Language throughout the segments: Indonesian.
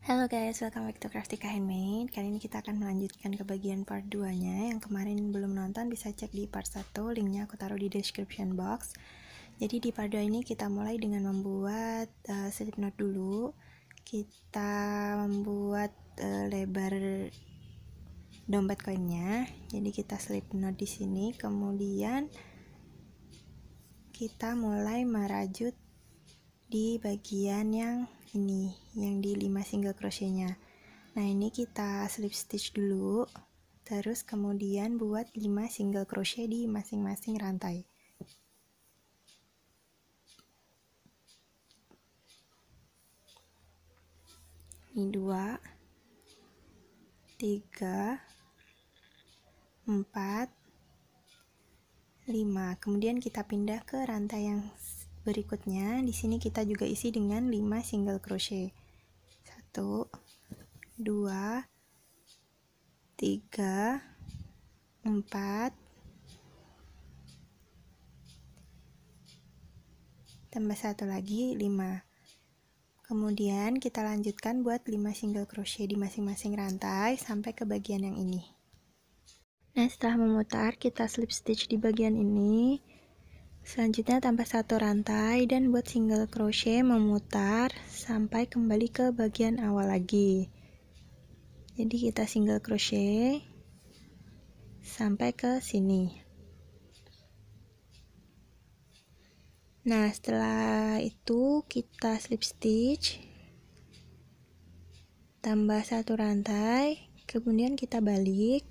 Halo guys, welcome back to Craftika Handmade. Kali ini kita akan melanjutkan ke bagian part 2 nya. Yang kemarin belum nonton bisa cek di part 1, linknya aku taruh di description box. Jadi di part 2 ini kita mulai dengan membuat slip knot dulu. Kita membuat lebar dompet koinnya. Jadi kita slip knot di sini, kemudian kita mulai merajut di bagian yang ini, yang di 5 single crochetnya. Nah, ini kita slip stitch dulu, terus kemudian buat 5 single crochet di masing-masing rantai. Ini 2, 3, 4, 5. Kemudian kita pindah ke rantai yang berikutnya. Di sini kita juga isi dengan 5 single crochet. 1, 2, 3, 4, tambah 1 lagi 5. Kemudian kita lanjutkan buat 5 single crochet di masing-masing rantai sampai ke bagian yang ini. Nah, setelah memutar kita slip stitch di bagian ini. Selanjutnya tambah 1 rantai dan buat single crochet memutar sampai kembali ke bagian awal lagi. Jadi kita single crochet sampai ke sini. Nah, setelah itu kita slip stitch, tambah 1 rantai, kemudian kita balik,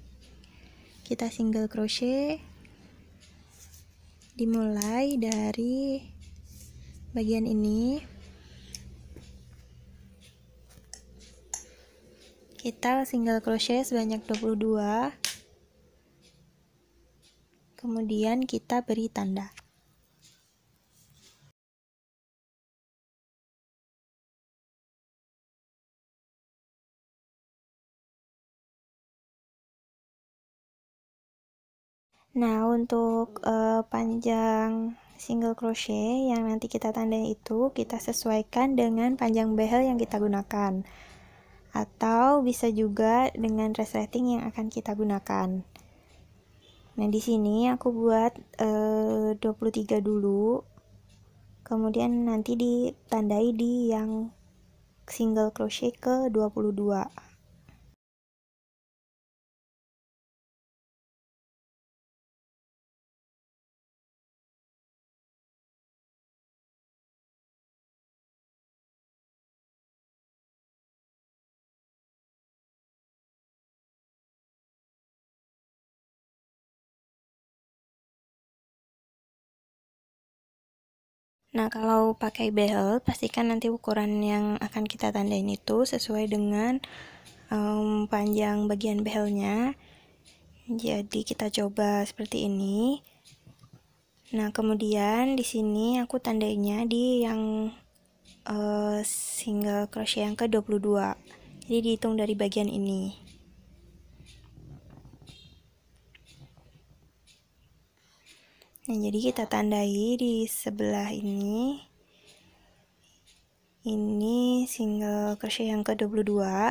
kita single crochet, dimulai dari bagian ini, kita single crochet sebanyak 22, kemudian kita beri tanda. Nah, untuk panjang single crochet yang nanti kita tandai itu kita sesuaikan dengan panjang behel yang kita gunakan, atau bisa juga dengan resleting yang akan kita gunakan. Nah, di sini aku buat 23 dulu, kemudian nanti ditandai di yang single crochet ke 22. Nah, kalau pakai behel, pastikan nanti ukuran yang akan kita tandain itu sesuai dengan panjang bagian behelnya. Jadi kita coba seperti ini. Nah, kemudian di sini aku tandainya di yang single crochet yang ke 22. Jadi dihitung dari bagian ini. Nah, jadi kita tandai di sebelah ini. Ini single crochet yang ke 22.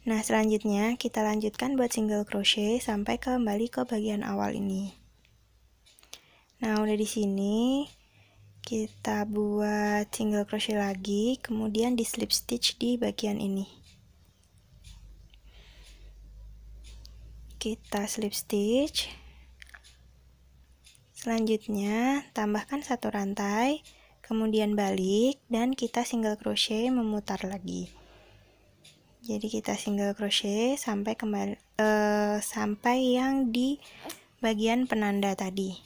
Nah, selanjutnya kita lanjutkan buat single crochet sampai kembali ke bagian awal ini. Nah, udah di sini kita buat single crochet lagi, kemudian di slip stitch di bagian ini. Kita slip stitch. Selanjutnya, tambahkan 1 rantai, kemudian balik, dan kita single crochet memutar lagi. Jadi kita single crochet sampai kembali sampai yang di bagian penanda tadi.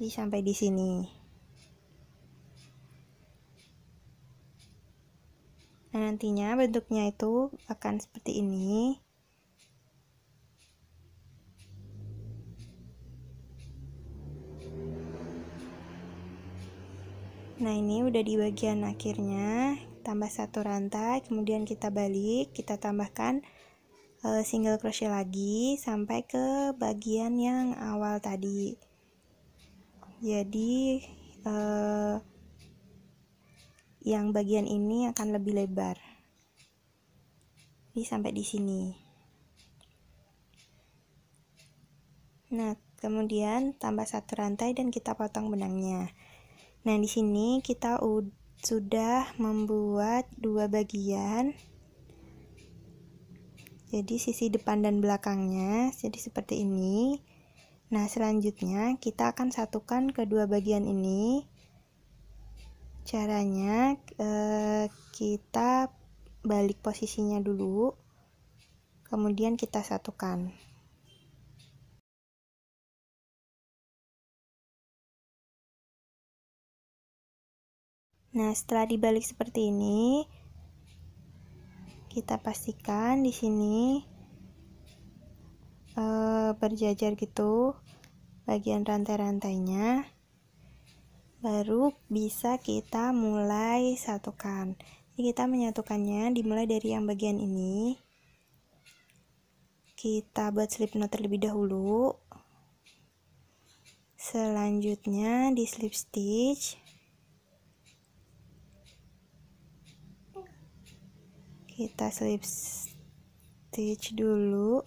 Jadi sampai di sini. Nah, nantinya bentuknya itu akan seperti ini. Nah, ini udah di bagian akhirnya, tambah 1 rantai, kemudian kita balik, kita tambahkan single crochet lagi sampai ke bagian yang awal tadi. Jadi yang bagian ini akan lebih lebar. Jadi sampai di sini. Nah, kemudian tambah 1 rantai dan kita potong benangnya. Nah, di sini kita sudah membuat 2 bagian. Jadi sisi depan dan belakangnya jadi seperti ini. Nah, selanjutnya kita akan satukan kedua bagian ini. Caranya kita balik posisinya dulu, kemudian kita satukan. Nah, setelah dibalik seperti ini, kita pastikan di sini berjajar gitu bagian rantai-rantainya, baru bisa kita mulai satukan. Jadi kita menyatukannya dimulai dari yang bagian ini. Kita buat slip knot terlebih dahulu. Selanjutnya di slip stitch kita slip stitch dulu,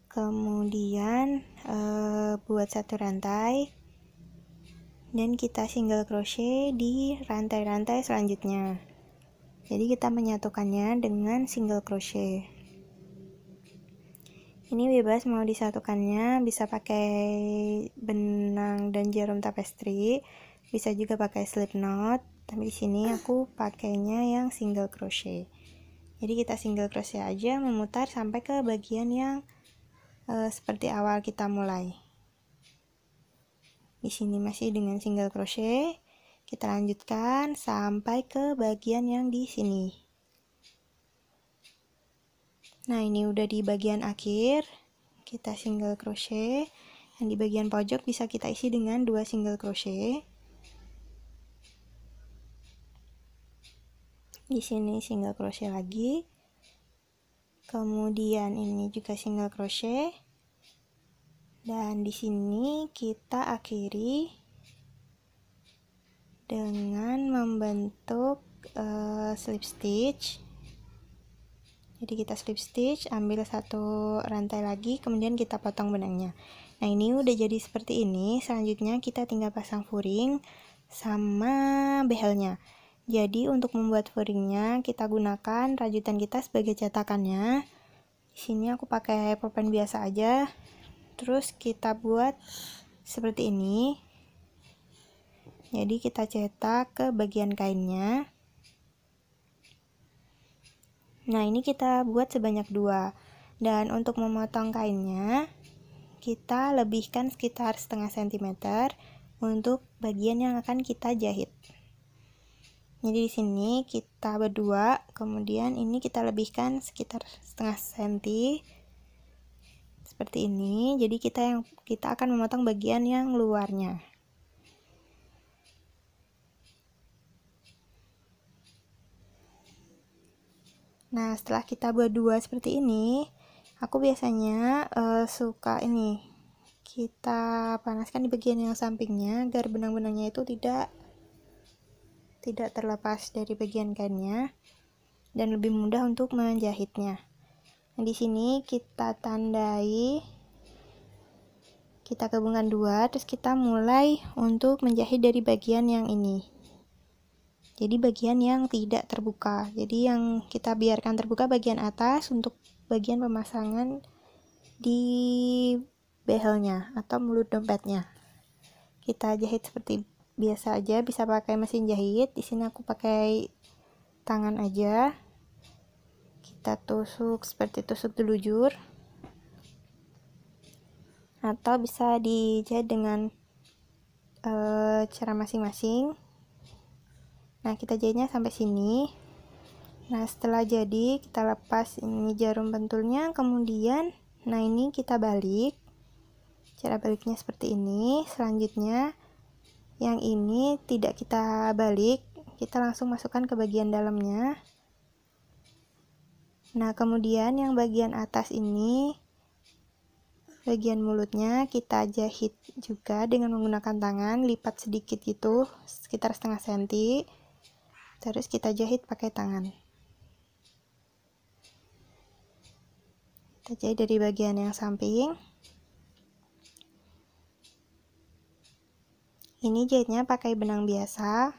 kemudian buat 1 rantai dan kita single crochet di rantai-rantai selanjutnya. Jadi kita menyatukannya dengan single crochet. Ini bebas mau disatukannya, bisa pakai benang dan jarum tapestry, bisa juga pakai slip knot. Tapi di sini aku pakainya yang single crochet. Jadi kita single crochet aja, memutar sampai ke bagian yang seperti awal kita mulai. Di sini masih dengan single crochet. Kita lanjutkan sampai ke bagian yang di sini. Nah, ini udah di bagian akhir. Kita single crochet. Yang di bagian pojok bisa kita isi dengan 2 single crochet. Di sini single crochet lagi. Kemudian ini juga single crochet. Dan di sini kita akhiri dengan membentuk slip stitch. Jadi kita slip stitch, ambil 1 rantai lagi, kemudian kita potong benangnya. Nah, ini udah jadi seperti ini. Selanjutnya kita tinggal pasang furing sama behelnya. Jadi untuk membuat furingnya kita gunakan rajutan kita sebagai cetakannya. Di sini aku pakai pulpen biasa aja. Terus kita buat seperti ini. Jadi kita cetak ke bagian kainnya. Nah, ini kita buat sebanyak 2. Dan untuk memotong kainnya, kita lebihkan sekitar setengah sentimeter untuk bagian yang akan kita jahit. Jadi di sini kita berdua, kemudian ini kita lebihkan sekitar setengah senti seperti ini. Jadi kita akan memotong bagian yang luarnya. Nah, setelah kita buat 2 seperti ini, aku biasanya suka ini kita panaskan di bagian yang sampingnya agar benang-benangnya itu tidak terlepas dari bagian kainnya dan lebih mudah untuk menjahitnya. Nah, di sini kita tandai, kita gabungkan 2, terus kita mulai untuk menjahit dari bagian yang ini. Jadi bagian yang tidak terbuka. Jadi yang kita biarkan terbuka bagian atas untuk bagian pemasangan di behelnya atau mulut dompetnya. Kita jahit seperti biasa aja, bisa pakai mesin jahit. Di sini aku pakai tangan aja. Kita tusuk seperti tusuk telujur. Atau bisa dijahit dengan cara masing-masing. Nah, kita jahitnya sampai sini. Nah, setelah jadi kita lepas ini jarum pentulnya, kemudian nah ini kita balik. Cara baliknya seperti ini. Selanjutnya yang ini tidak kita balik, kita langsung masukkan ke bagian dalamnya. Nah, kemudian yang bagian atas ini bagian mulutnya kita jahit juga dengan menggunakan tangan, lipat sedikit gitu, sekitar setengah senti. Terus kita jahit pakai tangan. Kita jahit dari bagian yang samping. Ini jahitnya pakai benang biasa.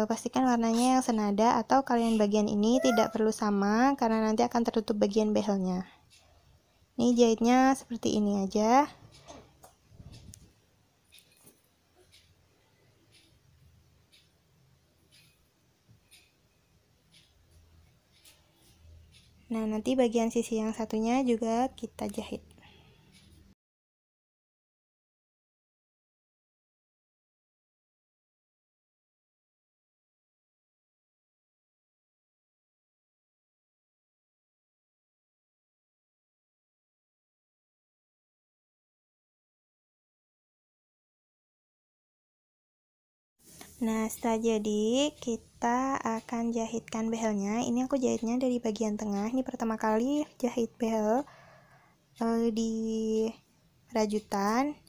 Pastikan warnanya yang senada, atau kalian bagian ini tidak perlu sama karena nanti akan tertutup bagian behelnya. Ini jahitnya seperti ini aja. Nah, nanti bagian sisi yang satunya juga kita jahit. Nah, setelah jadi, kita akan jahitkan behelnya. Ini aku jahitnya dari bagian tengah. Ini pertama kali jahit behel di rajutan.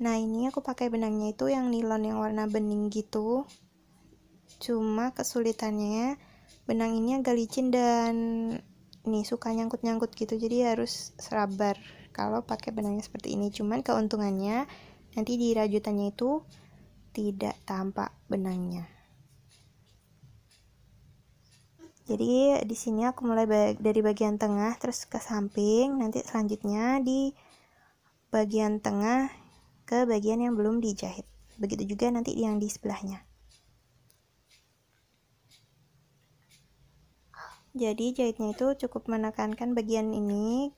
Nah, ini aku pakai benangnya itu yang nilon yang warna bening gitu. Cuma kesulitannya, benang ini agak licin dan nih suka nyangkut-nyangkut gitu. Jadi harus sabar kalau pakai benangnya seperti ini. Cuman keuntungannya nanti di rajutannya itu tidak tampak benangnya. Jadi di sini aku mulai dari bagian tengah terus ke samping, nanti selanjutnya di bagian tengah ke bagian yang belum dijahit. Begitu juga nanti yang di sebelahnya. Jadi jahitnya itu cukup menekankan bagian ini,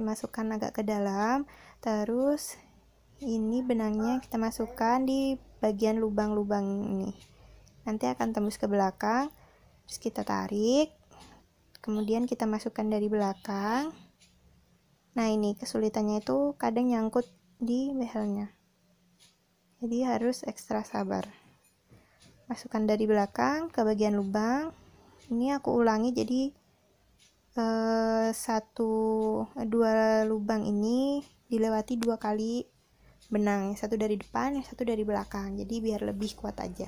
masukkan agak ke dalam, terus ini benangnya kita masukkan di bagian lubang-lubang ini. Nanti akan tembus ke belakang, terus kita tarik, kemudian kita masukkan dari belakang. Nah, ini kesulitannya itu kadang nyangkut di behelnya, jadi harus ekstra sabar. Masukkan dari belakang ke bagian lubang. Ini aku ulangi, jadi dua lubang ini dilewati 2 kali benang, yang satu dari depan, yang satu dari belakang, jadi biar lebih kuat aja.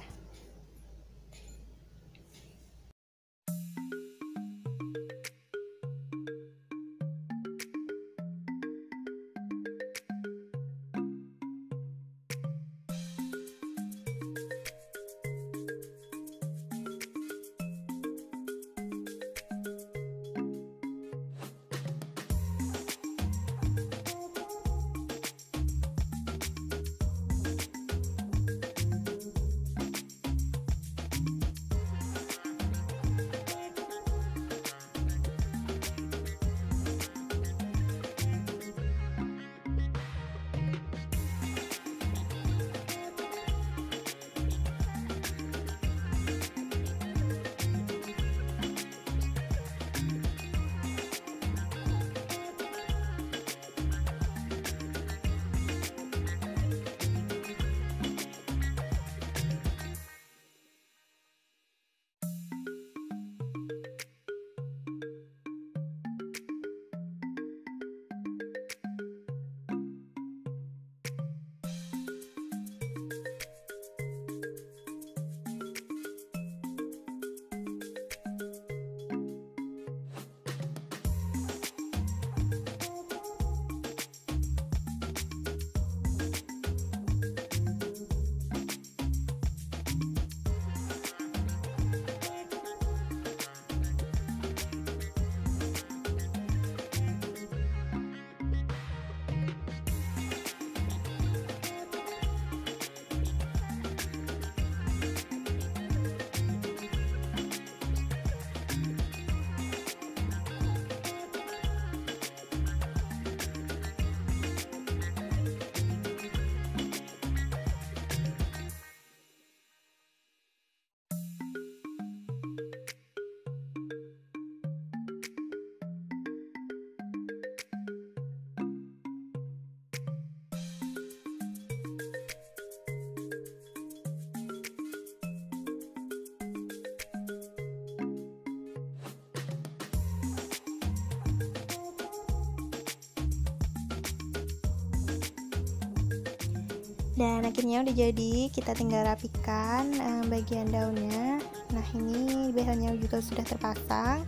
Dan akhirnya udah jadi, kita tinggal rapikan bagian daunnya. Nah, ini behelnya juga sudah terpasang.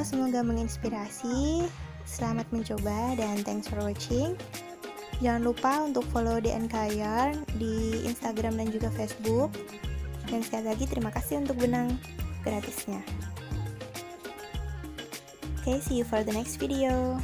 Semoga menginspirasi. Selamat mencoba dan thanks for watching. Jangan lupa untuk follow DNK Yarn di Instagram dan juga Facebook. Dan sekali lagi terima kasih untuk benang gratisnya. Okay, see you for the next video.